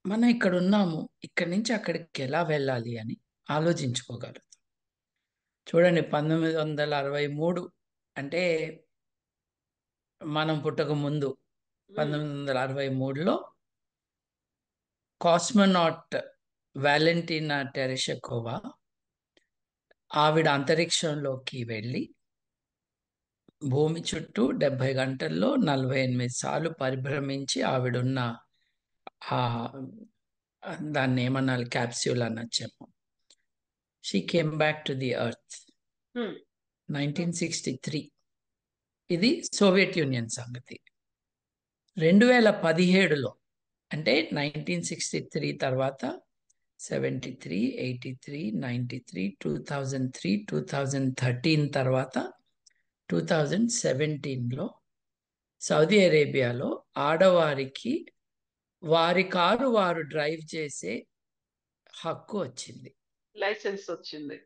మనం ఇక్కడ ఉన్నాము, ఇక్కడి నుంచి అక్కడికి ఎలా వెళ్ళాలి అని ఆలోచించుకోగలుగుతాం. చూడండి, 1963 అంటే మనం పుట్టక ముందు 1963లో కాస్మోనాట్ వాలెంటీనా టెరెషకోవా ఆవిడ అంతరిక్షంలోకి వెళ్ళి భూమి చుట్టూ 70 గంటల్లో 48 సార్లు పరిభ్రమించి ఆవిడున్న ఆ దాన్ని ఏమన్నా క్యాప్స్యూల్ అనొచ్చేమో, she came back to the earth 1963. ఇది సోవియట్ యూనియన్ సంగతి. 2017లో అంటే 1963 తర్వాత 73, 83, 93, 2003, 2013 తర్వాత 2017లో సౌదీ అరేబియాలో ఆడవారికి వారి కారు వారు డ్రైవ్ చేసే హక్కు వచ్చింది, లైసెన్స్ వచ్చింది.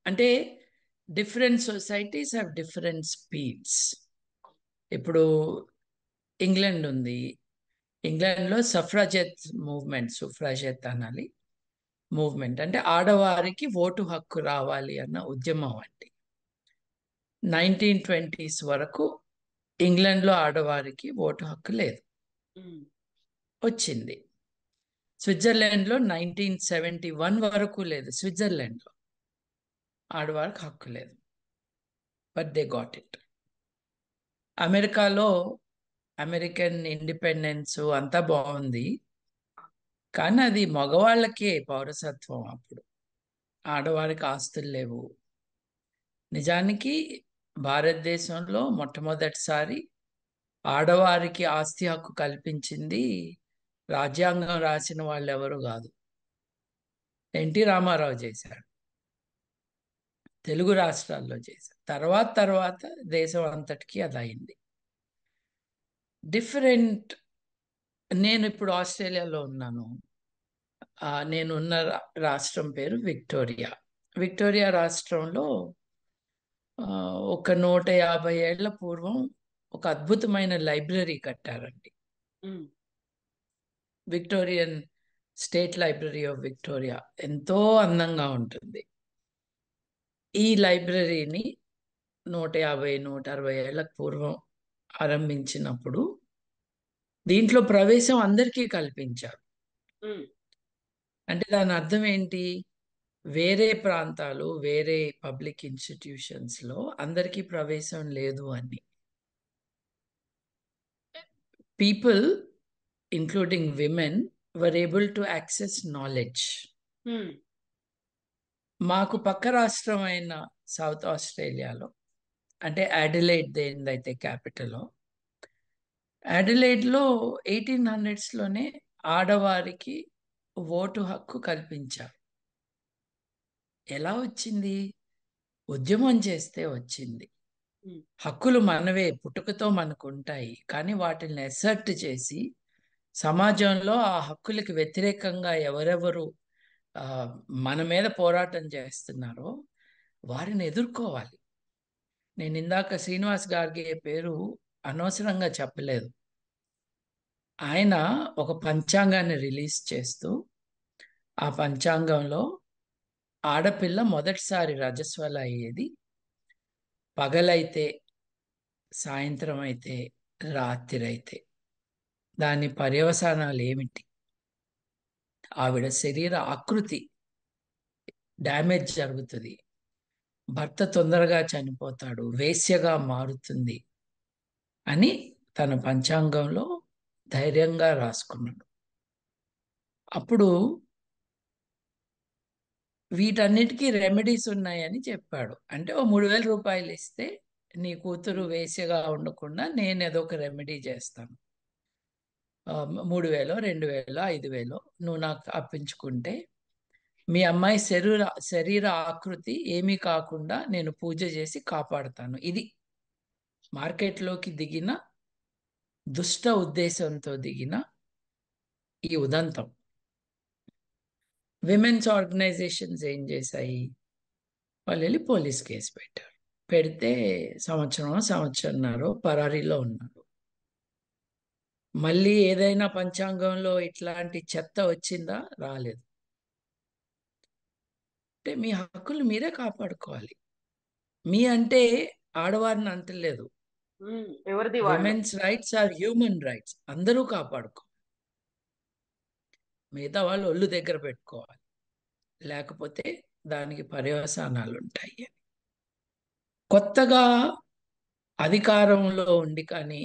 అంటే different societies have different speeds. ఇప్పుడు ఇంగ్లాండ్ ఉంది, ఇంగ్లాండ్లో సఫ్రాజెట్ మూవ్మెంట్, సుఫ్రాజెట్ అనాలి, మూవ్మెంట్ అంటే ఆడవారికి ఓటు హక్కు రావాలి అన్న ఉద్యమం అండి. 1920s వరకు ఇంగ్లాండ్లో ఆడవారికి ఓటు హక్కు లేదు, వచ్చింది. స్విట్జర్లాండ్లో 1971 వరకు లేదు, స్విట్జర్లాండ్లో ఆడవారికి హక్కు లేదు, బట్ దే గాట్ ఇట్. అమెరికాలో అమెరికన్ ఇండిపెండెన్స్ అంతా బాగుంది, కానీ అది మగవాళ్ళకే పౌరసత్వం. అప్పుడు ఆడవారికి ఆస్తులు లేవు. నిజానికి భారతదేశంలో మొట్టమొదటిసారి ఆడవారికి ఆస్తి హక్కు కల్పించింది రాజ్యాంగం రాసిన వాళ్ళు ఎవరు కాదు, ఎన్టీ రామారావు చేశాడు. తెలుగు రాష్ట్రాల్లో చేశారు. తర్వాత దేశం అంతటికీ అది అయింది. డిఫరెంట్. నేను ఇప్పుడు ఆస్ట్రేలియాలో ఉన్నాను. నేనున్న రాష్ట్రం పేరు విక్టోరియా. విక్టోరియా రాష్ట్రంలో ఒక 150 ఏళ్ల పూర్వం ఒక అద్భుతమైన లైబ్రరీ కట్టారండి. Victorian state library of Victoria ఎంతో అందంగా ఉంటుంది. ఈ లైబ్రరీని 150-160 ఏళ్ల పూర్వం ఆరంభించినప్పుడు దీంట్లో ప్రవేశం అందరికీ కల్పించారు. అంటే దాని అర్థం ఏంటి? వేరే ప్రాంతాలు, వేరే పబ్లిక్ ఇన్స్టిట్యూషన్స్ లో అందరికీ ప్రవేశం లేదు అని. People, including women, were able to access knowledge. మాకు పక్క రాష్ట్రం అయిన సౌత్ ఆస్ట్రేలియాలో, అంటే అడిలైడ్ ఏందైతే క్యాపిటల్, అడిలైడ్లో 1800s లోనే ఆడవారికి ఓటు హక్కు కల్పించారు. ఎలా వచ్చింది? ఉద్యమం చేస్తే వచ్చింది. హక్కులు మనవే, పుట్టుకతో మనకు ఉంటాయి. కానీ వాటిని అసర్ట్ చేసి సమాజంలో ఆ హక్కులకి వ్యతిరేకంగా ఎవరెవరు మన మీద పోరాటం చేస్తున్నారో వారిని ఎదుర్కోవాలి. నేను ఇందాక శ్రీనివాస్ గార్గే పేరు అనవసరంగా చెప్పలేదు. ఆయన ఒక పంచాంగాన్ని రిలీజ్ చేస్తూ ఆ పంచాంగంలో ఆడపిల్ల మొదటిసారి రజస్వల అయ్యేది పగలైతే, సాయంత్రం అయితే, రాత్రి అయితే. దాని పర్యవసానాలు ఏమిటి? ఆవిడ శరీర ఆకృతి డ్యామేజ్ జరుగుతుంది, భర్త తొందరగా చనిపోతాడు, వేశ్యగా మారుతుంది అని తన పంచాంగంలో ధైర్యంగా రాసుకున్నాడు. అప్పుడు వీటన్నిటికీ రెమెడీస్ ఉన్నాయని చెప్పాడు. అంటే ఓ 3,000 రూపాయలు ఇస్తే నీ కూతురు వేశ్యగా ఉండకుండా నేను ఏదో ఒక రెమెడీ చేస్తాను. 3,000, 2,000, 5,000 నువ్వు నాకు అప్పించుకుంటే మీ అమ్మాయి శరీర ఆకృతి ఏమీ కాకుండా నేను పూజ చేసి కాపాడుతాను. ఇది మార్కెట్లోకి దిగిన దుష్ట ఉద్దేశంతో దిగిన ఈ ఉదంతం. విమెన్స్ ఆర్గనైజేషన్స్ ఏం చేశాయి? వాళ్ళు వెళ్ళి పోలీస్ కేసు పెట్టారు. పెడితే సంవత్సరంన్నర పరారీలో ఉన్నారు. మళ్ళీ ఏదైనా పంచాంగంలో ఇట్లాంటి చెత్త వచ్చిందా? రాలేదు. అంటే మీ హక్కులు మీరే కాపాడుకోవాలి. మీ అంటే ఆడవారిని అంటలేదు. ఎవరిది? Women's rights are human rights. అందరూ కాపాడుకో. మిగతా వాళ్ళు ఒళ్ళు దగ్గర పెట్టుకోవాలి, లేకపోతే దానికి పర్యవసానాలు ఉంటాయి. కొత్తగా అధికారంలో ఉండి కానీ,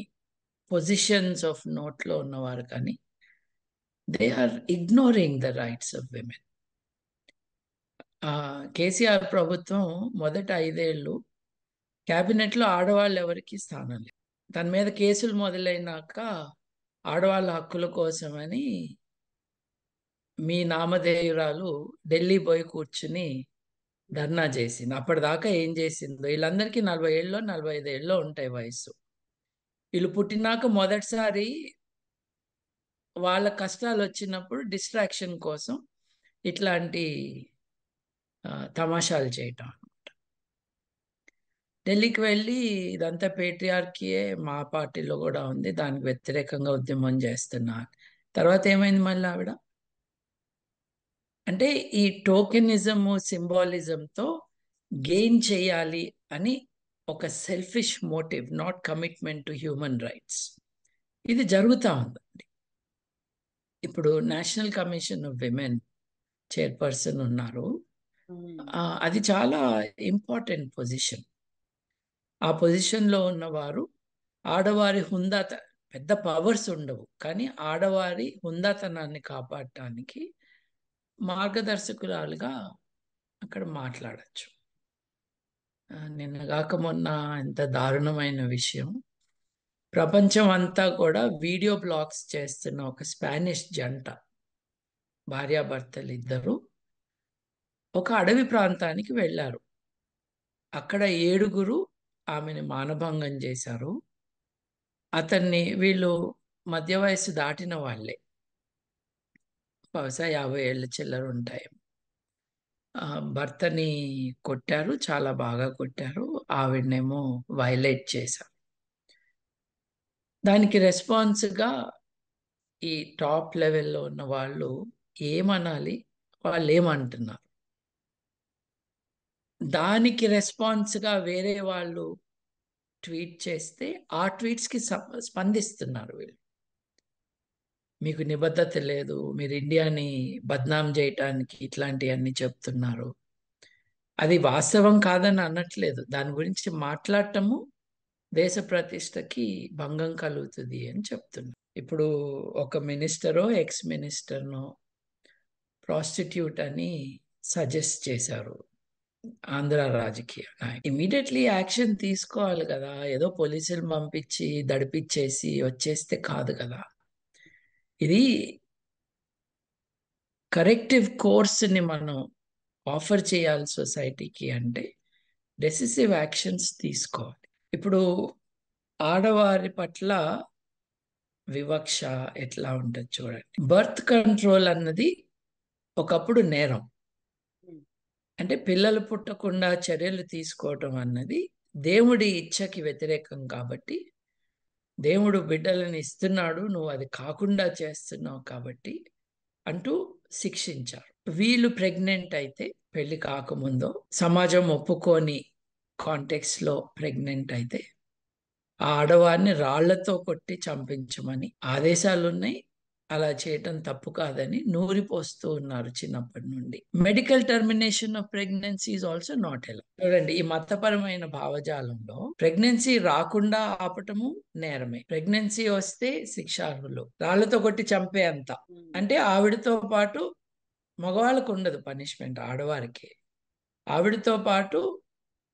పొజిషన్స్ ఆఫ్ నోట్లో ఉన్నవారు కానీ, they are ignoring the rights of women. KCR ప్రభుత్వం మొదటి 5 ఏళ్ళు క్యాబినెట్లో ఆడవాళ్ళు ఎవరికి స్థానం లేదు. తన మీద కేసులు మొదలైనాక ఆడవాళ్ళ హక్కుల కోసమని మీ నామధేయురాలు ఢిల్లీ పోయి కూర్చుని ధర్నా చేసింది. అప్పటిదాకా ఏం చేసిందో, వీళ్ళందరికీ 40 ఏళ్ళలో 45 ఏళ్ళలో ఉంటాయి వయస్సు. వీళ్ళు పుట్టినాక మొదటిసారి వాళ్ళ కష్టాలు వచ్చినప్పుడు డిస్ట్రాక్షన్ కోసం ఇట్లాంటి తమాషాలు చేయటం అనమాట. ఢిల్లీకి వెళ్ళి ఇదంతా పేట్రియార్కీయే, మా పార్టీలో కూడా ఉంది, దానికి వ్యతిరేకంగా ఉద్యమం చేస్తున్నా. తర్వాత ఏమైంది మళ్ళీ ఆవిడ? అంటే ఈ టోకెనిజము, సింబాలిజంతో గెయిన్ చేయాలి అని ఒక selfish motive, not commitment to human rights, ఇది జరుగుతూ ఉందండి. ఇప్పుడు national commission of women chairperson ఉన్నారు. అది చాలా ఇంపార్టెంట్ పొజిషన్. ఆ పొజిషన్లో ఉన్నవారు ఆడవారి హుందాత, పెద్ద పవర్స్ ఉండవు కానీ ఆడవారి హుందాతనాన్ని కాపాడటానికి మార్గదర్శకురాలుగా అక్కడ మాట్లాడచ్చు. నిన్నగాక మొన్న ఎంత దారుణమైన విషయం, ప్రపంచం అంతా కూడా వీడియో బ్లాగ్స్ చేస్తున్న ఒక స్పానిష్ జంట, భార్యాభర్తలు ఇద్దరు ఒక అడవి ప్రాంతానికి వెళ్ళారు. అక్కడ 7 ఆమెని మానభంగం చేశారు. అతన్ని వీళ్ళు మధ్య వయస్సు దాటిన వాళ్ళే, బహుశా 50 ఏళ్ళ చిల్లర ఉంటాయి. భర్తని కొట్టారు, చాలా బాగా కొట్టారు. ఆవిడనేమో వైలేట్ చేశారు. దానికి రెస్పాన్స్గా ఈ టాప్ లెవెల్లో ఉన్న వాళ్ళు ఏమనాలి, వాళ్ళు ఏమంటున్నారు, దానికి రెస్పాన్స్గా వేరే వాళ్ళు ట్వీట్ చేస్తే ఆ ట్వీట్స్కి స్పందిస్తున్నారు వీళ్ళు. మీకు నిబద్ధత లేదు, మీరు ఇండియాని బద్నాం చేయటానికి ఇట్లాంటివన్నీ చెప్తున్నారు. అది వాస్తవం కాదని అనట్లేదు, దాని గురించి మాట్లాడటము దేశ ప్రతిష్టకి భంగం కలుగుతుంది అని చెప్తున్నారు. ఇప్పుడు ఒక మినిస్టరో ఎక్స్ మినిస్టర్నో ప్రాస్టిట్యూట్ అని సజెస్ట్ చేశారు ఆంధ్ర రాజకీయ నాయకులు. ఇమీడియట్లీ యాక్షన్ తీసుకోవాలి కదా, ఏదో పోలీసులు పంపించి దడిపిచ్చేసి వచ్చేస్తే కాదు కదా. ఇది కరెక్టివ్ కోర్స్ని మనం ఆఫర్ చేయాలి సొసైటీకి అంటే డెసిసివ్ యాక్షన్స్ తీసుకోవాలి. ఇప్పుడు ఆడవారి పట్ల వివక్ష ఎట్లా ఉంటుంది చూడండి. బర్త్ కంట్రోల్ అన్నది ఒకప్పుడు నేరం. అంటే పిల్లలు పుట్టకుండా చర్యలు తీసుకోవటం అన్నది దేవుడి ఇచ్ఛకి వ్యతిరేకం కాబట్టి, దేవుడు బిడ్డలను ఇస్తున్నాడు, నువ్వు అది కాకుండా చేస్తున్నావు కాబట్టి అంటూ శిక్షించారు. వీళ్ళు ప్రెగ్నెంట్ అయితే, పెళ్లి కాకముందో సమాజం ఒప్పుకోని కాంటెక్స్లో ప్రెగ్నెంట్ అయితే ఆ ఆడవారిని రాళ్లతో కొట్టి చంపించమని ఆదేశాలు ఉన్నాయి. అలా చేయటం తప్పు కాదని నూరిపోస్తూ ఉన్నారు చిన్నప్పటి నుండి. Medical termination of pregnancy is also not allowed. చూడండి, ఈ మతపరమైన భావజాలంలో ప్రెగ్నెన్సీ రాకుండా ఆపటము నేరమే, ప్రెగ్నెన్సీ వస్తే శిక్షార్హులు, రాళ్లతో కొట్టి చంపే అంత. అంటే ఆవిడతో పాటు మగవాళ్ళకు ఉండదు పనిష్మెంట్, ఆడవారికి. ఆవిడతో పాటు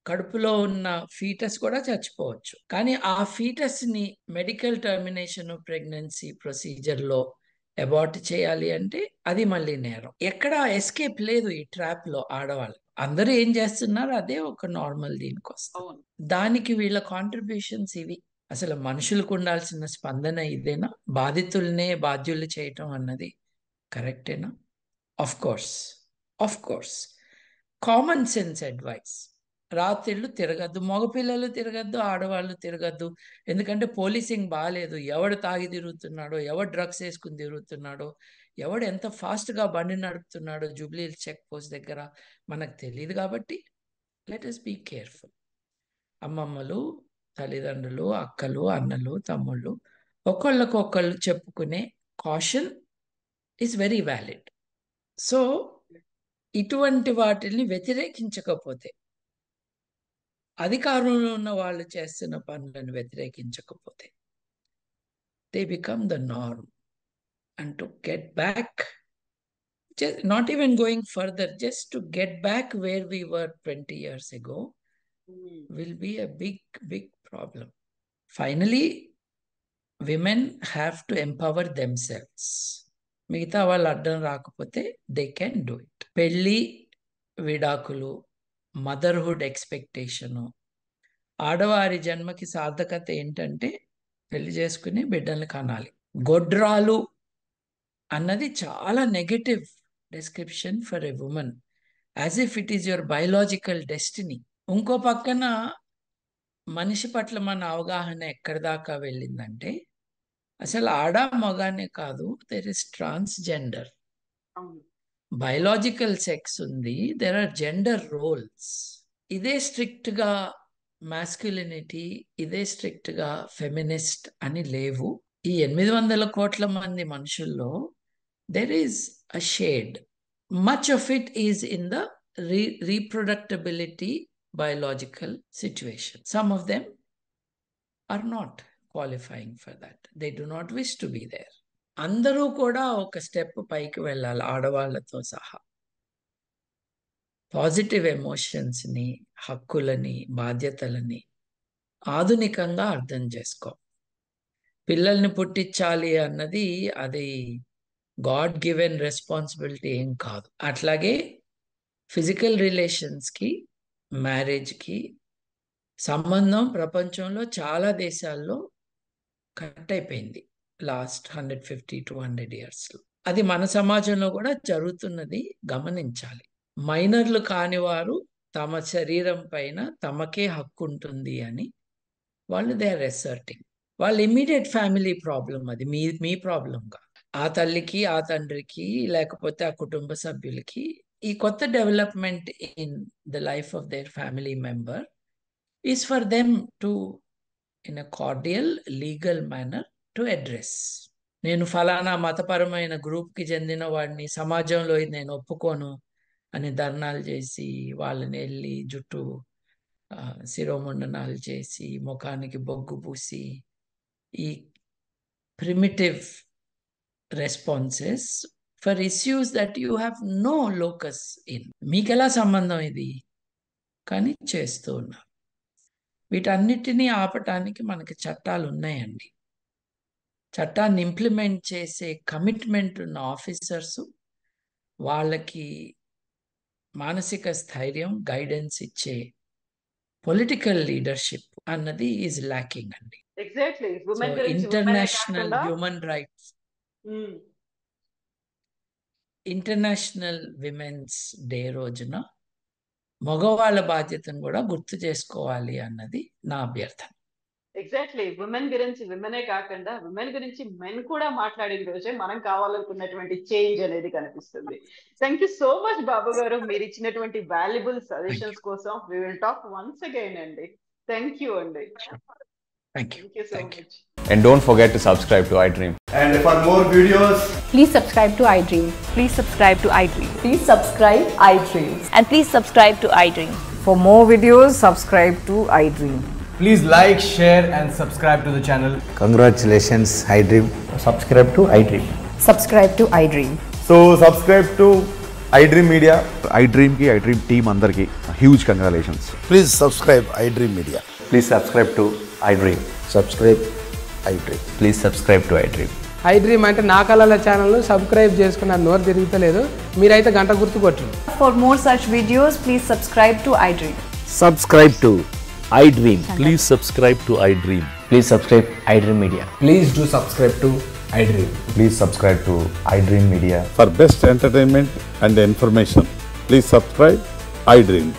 కడుపులో ఉన్న ఫీటస్ కూడా చచ్చిపోవచ్చు. కానీ ఆ ఫీటస్ ని మెడికల్ టర్మినేషన్ ప్రెగ్నెన్సీ ప్రొసీజర్ లో అబార్ట్ చేయాలి అంటే అది మళ్ళీ నేరం. ఎక్కడ ఎస్కేప్ లేదు ఈ ట్రాప్ లో. ఆడవాళ్ళు అందరూ ఏం చేస్తున్నారు అదే ఒక నార్మల్ దీనికోసం. దానికి వీళ్ళ కాంట్రిబ్యూషన్స్ ఇవి. అసలు మనుషులకు ఉండాల్సిన స్పందన ఇదేనా? బాధితుల్నే బాధ్యులు చేయటం అన్నది కరెక్టేనా? Of course common sense advice, రాత్రిళ్ళు తిరగద్దు, మగపిల్లలు తిరగద్దు, ఆడవాళ్ళు తిరగద్దు. ఎందుకంటే పోలీసింగ్ బాగాలేదు, ఎవడు తాగి తిరుగుతున్నాడో, ఎవడు డ్రగ్స్ వేసుకుని తిరుగుతున్నాడో, ఎవడు ఎంత ఫాస్ట్గా బండి నడుపుతున్నాడో జూబ్లీ చెక్ పోస్ట్ దగ్గర మనకు తెలియదు. కాబట్టి లెట్ us బీ కేర్ఫుల్. అమ్మమ్మలు, తల్లిదండ్రులు, అక్కలు, అన్నలు, తమ్ముళ్ళు ఒకళ్ళకొకళ్ళు చెప్పుకునే caution is very valid. So ఇటువంటి వాటిని వ్యతిరేకించకపోతే, అధికారంలో ఉన్న వాళ్ళు చేస్తున్న పనులను వ్యతిరేకించకపోతే, they become the norm. And to get back, not even going further, just to get back where we were 20 years ago will be a big problem. Finally, women have to empower themselves. మిగతా వాళ్ళు అడ్డం రాకపోతే they can do it. పెళ్ళి, విడాకులు, motherhood expectation, ఆడవారి జన్మకి సార్థకత ఏంటంటే పెళ్లి చేసుకుని బిడ్డల్ని కనాలి. గొడ్రాలు అన్నది చాలా negative description for a women, as if it is your biological destiny. ఇంకో పక్కన మనిషి పట్ల మన అవగాహన ఎక్కడి దాకా వెళ్ళిందంటే అసలు ఆడ మగానే కాదు, there is transgender. Biological sex ఉంది, దెర్ ఆర్ జెండర్ రోల్స్. ఇదే స్ట్రిక్ట్ గా మాస్క్యులినిటీ, ఇదే స్ట్రిక్ట్ గా ఫెమినిస్ట్ అని లేవు. ఈ 800 కోట్ల మంది మనుషుల్లో there is a shade. Much of it is in the reproductibility biological situation. Some of them are not qualifying for that. They do not wish to be there. అందరూ కూడా ఒక స్టెప్ పైకి వెళ్ళాలి, ఆడవాళ్లతో సహా. పాజిటివ్ ఎమోషన్స్ని, హక్కులని, బాధ్యతలని ఆధునికంగా అర్థం చేసుకో. పిల్లల్ని పుట్టించాలి అన్నది అది గాడ్ గివెన్ రెస్పాన్సిబిలిటీ ఏం కాదు. అట్లాగే ఫిజికల్ రిలేషన్స్కి మ్యారేజ్కి సంబంధం ప్రపంచంలో చాలా దేశాల్లో కట్ అయిపోయింది లాస్ట్ 150-200 ఇయర్స్లో. అది మన సమాజంలో కూడా జరుగుతున్నది గమనించాలి. మైనర్లు కాని వారు తమ శరీరం పైన తమకే హక్కు ఉంటుంది అని వాళ్ళు దే ఆర్ అసర్టింగ్. వాళ్ళ ఇమ్మీడియట్ ఫ్యామిలీ ప్రాబ్లం అది, మీ ప్రాబ్లం కాదు. ఆ తల్లికి, ఆ తండ్రికి, లేకపోతే ఆ కుటుంబ సభ్యులకి ఈ కొత్త development in the life of their family member is for them to in a cordial legal manner to address. నేను ఫలానా మతపరమైన గ్రూప్కి చెందిన వాడిని, సమాజంలో ఇది నేను ఒప్పుకోను అని ధర్నాలు చేసి, వాళ్ళని వెళ్ళి జుట్టు శిరోముండనాలు చేసి, ముఖానికి బొగ్గు పూసి, ఈ primitive responses for issues that you have no locus in. మీకెలా సంబంధం ఇది కానీ చేస్తూ ఉన్నారు. వీటన్నిటినీ ఆపటానికి మనకి చట్టాలు ఉన్నాయండి. చట్టాన్ని ఇంప్లిమెంట్ చేసే కమిట్మెంట్ ఉన్న ఆఫీసర్స్, వాళ్ళకి మానసిక స్థైర్యం, గైడెన్స్ ఇచ్చే పొలిటికల్ లీడర్షిప్ అన్నది ఈజ్ ల్యాకింగ్ అండి. Exactly. International human rights, international women's day రోజున మగవాళ్ళ బాధ్యతను కూడా గుర్తు చేసుకోవాలి అన్నది నా అభ్యర్థన. ఎగ్జాక్ట్లీ. విమెన్ గురించి విమెనే కాకుండా విమెన్ గురించి మెన్ కూడా మాట్లాడిన రోజే మనం కావాలనుకున్నటువంటి చేంజ్ అనేది కనిపిస్తుంది. Thank you so much Babu గారు, మీరు ఇచ్చినటువంటి వాల్యుబుల్ సజెషన్స్ కోసం. We will talk once again అండి. థ్యాంక్ యూ అండి. Thank you. Thank you so much. And don't forget to subscribe to iDream. And for more videos, please subscribe to iDream. Please subscribe to iDream. Please subscribe iDream. And please subscribe to iDream. For more videos, subscribe to iDream. please like, share and subscribe to the channel. Congratulations, iDream. Subscribe to iDream. Subscribe to iDream. So subscribe to iDream Media. iDream ki iDream team andarki huge congratulations. Please subscribe iDream Media. Please subscribe to iDream. Subscribe iDream. Please subscribe to iDream. iDream అంటే నా కళల channel subscribe చేసుకున్న నోరు తిరుగుతలేదు, మీరైతే గంట గుర్తు కొట్టండి. For more such videos, please subscribe to iDream. Subscribe to iDream. Please subscribe to iDream. Please subscribe iDream Media. Please do subscribe to iDream. Please subscribe to iDream Media. For best entertainment and information, please subscribe iDream.